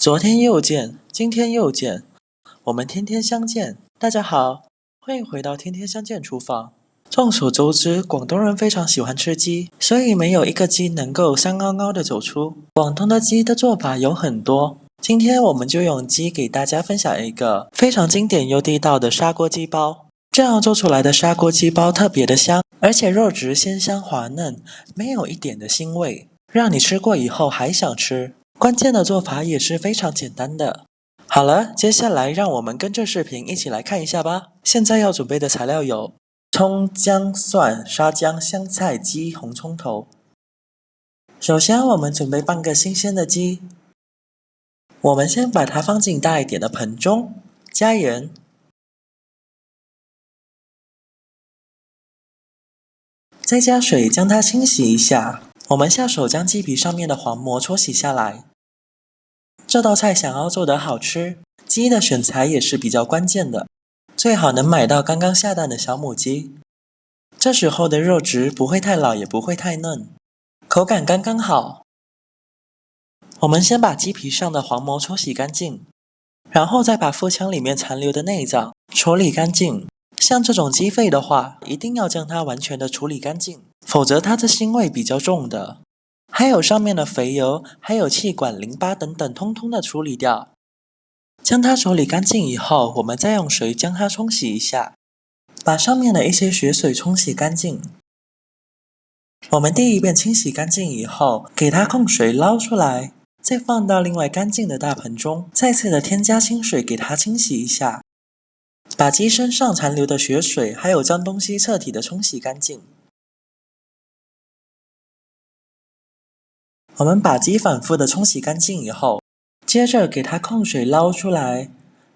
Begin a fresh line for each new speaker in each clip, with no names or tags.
昨天又见，今天又见，我们天天相见。大家好，欢迎回到天天相见厨房。众所周知，广东人非常喜欢吃鸡，所以没有一个鸡能够香高高的走出。广东的鸡的做法有很多，今天我们就用鸡给大家分享一个非常经典又地道的砂锅鸡包。这样做出来的砂锅鸡包特别的香，而且肉质鲜香滑嫩，没有一点的腥味，让你吃过以后还想吃。关键的做法也是非常简单的。好了，接下来让我们跟着视频一起来看一下吧。现在要准备的材料有葱、姜、蒜、沙姜、香菜、鸡、红葱头。首先我们准备半个新鲜的鸡，我们先把它放进大一点的盆中，加盐，再加水将它清洗一下。我们下手将鸡皮上面的黄膜搓洗下来。这道菜想要做得好吃，鸡的选材也是比较关键的，最好能买到刚刚下蛋的小母鸡。这时候的肉质不会太老，也不会太嫩，口感刚刚好。我们先把鸡皮上的黄膜搓洗干净，然后再把腹腔里面残留的内脏处理干净。像这种鸡肺的话，一定要将它完全的处理干净，否则它的腥味比较重的。还有上面的肥油，还有气管、淋巴等等，通通的处理掉。将它处理干净以后，我们再用水将它冲洗一下，把上面的一些血水冲洗干净。我们第一遍清洗干净以后，给它控水捞出来，再放到另外干净的大盆中，再次的添加清水给它清洗一下，把鸡身上残留的血水还有脏东西彻底的冲洗干净。我们把鸡反复的冲洗干净以后，接着给它控水捞出来，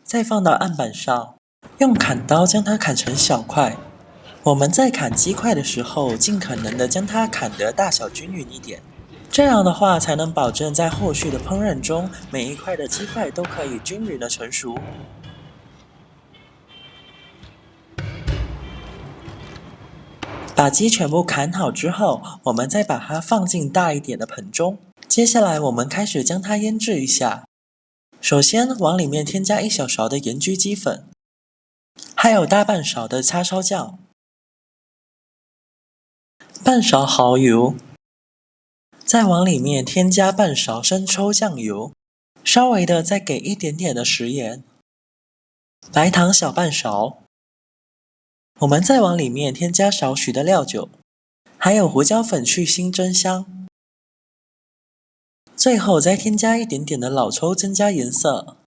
再放到案板上，用砍刀将它砍成小块。我们在砍鸡块的时候，尽可能的将它砍得大小均匀一点，这样的话才能保证在后续的烹饪中，每一块的鸡块都可以均匀的成熟。把鸡全部砍好之后，我们再把它放进大一点的盆中。接下来我们开始将它腌制一下。首先往里面添加1小勺的盐焗鸡粉，还有大半勺的叉烧酱，半勺蚝油，再往里面添加半勺生抽酱油，稍微的再给一点点的食盐，白糖小半勺。我们再往里面添加少许的料酒，还有胡椒粉去腥增香。最后再添加一点点的老抽增加颜色。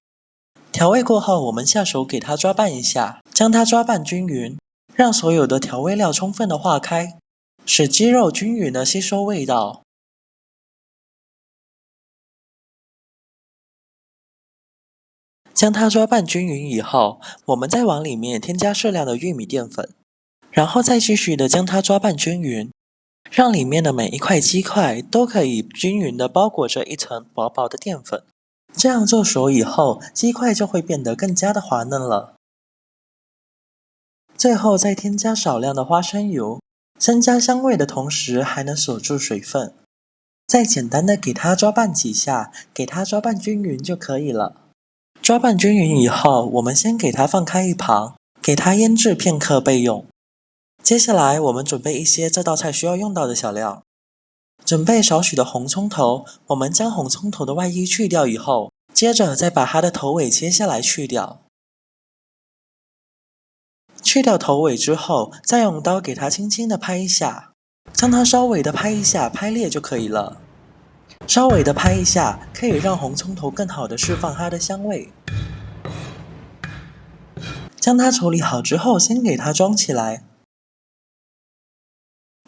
调味过后，我们下手给它抓拌一下，将它抓拌均匀，让所有的调味料充分的化开，使鸡肉均匀的吸收味道。将它抓拌均匀以后，我们再往里面添加适量的玉米淀粉，然后再继续的将它抓拌均匀，让里面的每一块鸡块都可以均匀的包裹着一层薄薄的淀粉。这样做熟以后，鸡块就会变得更加的滑嫩了。最后再添加少量的花生油，增加香味的同时还能锁住水分。再简单的给它抓拌几下，给它抓拌均匀就可以了。抓拌均匀以后，我们先给它放开一旁，给它腌制片刻备用。接下来我们准备一些这道菜需要用到的小料。准备少许的红葱头，我们将红葱头的外衣去掉以后，接着再把它的头尾切下来去掉。去掉头尾之后，再用刀给它轻轻的拍一下，将它稍微的拍一下，拍裂就可以了。稍微的拍一下，可以让红葱头更好的释放它的香味。将它处理好之后，先给它装起来。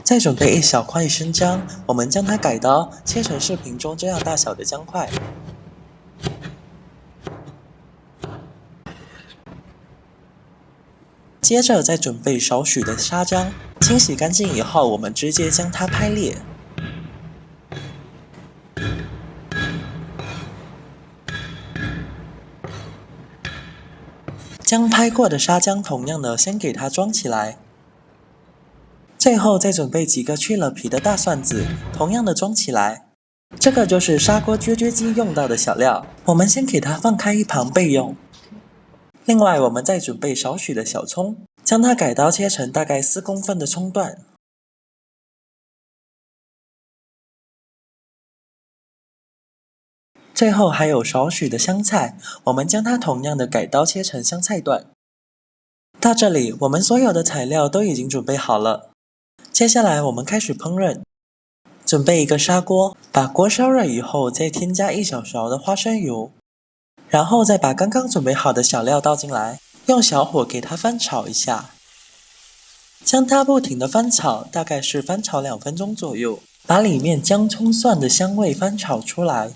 再准备一小块生姜，我们将它改刀，切成视频中这样大小的姜块。接着再准备少许的沙姜，清洗干净以后，我们直接将它拍裂。将拍过的沙姜同样的先给它装起来。最后再准备几个去了皮的大蒜子，同样的装起来。这个就是砂锅焗焗鸡用到的小料，我们先给它放开一旁备用。另外，我们再准备少许的小葱，将它改刀切成大概4公分的葱段。最后还有少许的香菜，我们将它同样的改刀切成香菜段。到这里，我们所有的材料都已经准备好了。接下来我们开始烹饪。准备一个砂锅，把锅烧热以后，再添加1小勺的花生油，然后再把刚刚准备好的小料倒进来，用小火给它翻炒一下。将它不停的翻炒，大概是翻炒2分钟左右，把里面姜葱蒜的香味翻炒出来。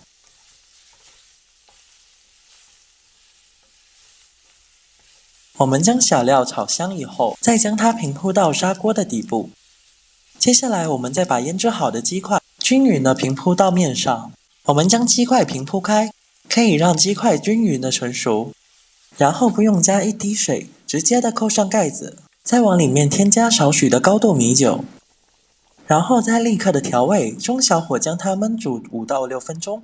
我们将小料炒香以后，再将它平铺到砂锅的底部。接下来我们再把腌制好的鸡块均匀的平铺到面上。我们将鸡块平铺开，可以让鸡块均匀的成熟。然后不用加1滴水，直接的扣上盖子，再往里面添加少许的高度米酒，然后再立刻的调味，中小火将它焖煮5到6分钟。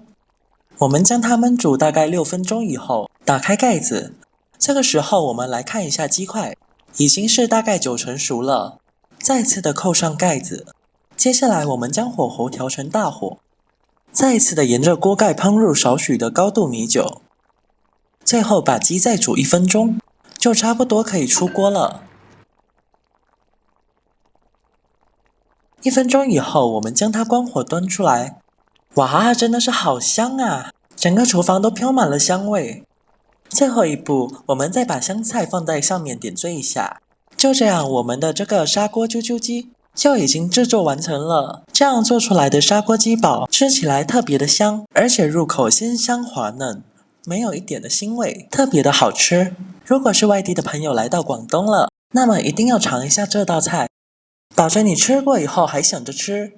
我们将它焖煮大概6分钟以后，打开盖子。这个时候我们来看一下鸡块，已经是大概9成熟了。再次的扣上盖子，接下来我们将火候调成大火，再一次的沿着锅盖烹入少许的高度米酒，最后把鸡再煮1分钟，就差不多可以出锅了。1分钟以后，我们将它关火端出来。哇，真的是好香啊！整个厨房都飘满了香味。最后一步，我们再把香菜放在上面点缀一下。就这样，我们的这个砂锅啾啾鸡就已经制作完成了。这样做出来的砂锅鸡煲吃起来特别的香，而且入口鲜香滑嫩，没有一点的腥味，特别的好吃。如果是外地的朋友来到广东了，那么一定要尝一下这道菜，保证你吃过以后还想着吃。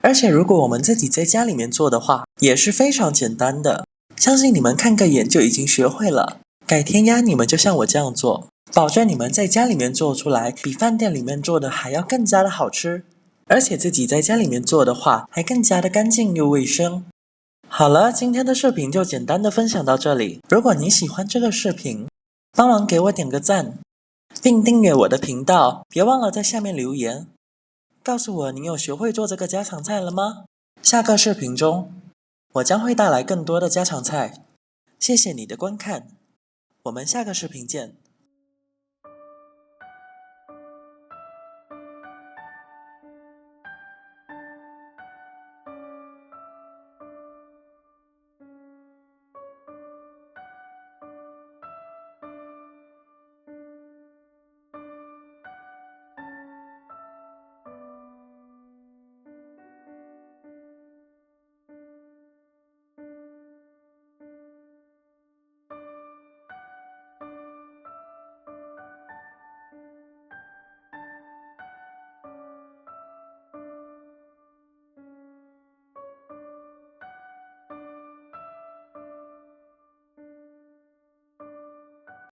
而且如果我们自己在家里面做的话，也是非常简单的，相信你们看个眼就已经学会了。改天呀，你们就像我这样做，保证你们在家里面做出来比饭店里面做的还要更加的好吃，而且自己在家里面做的话还更加的干净又卫生。好了，今天的视频就简单的分享到这里。如果你喜欢这个视频，帮忙给我点个赞，并订阅我的频道，别忘了在下面留言，告诉我你有学会做这个家常菜了吗？下个视频中，我将会带来更多的家常菜。谢谢你的观看，我们下个视频见。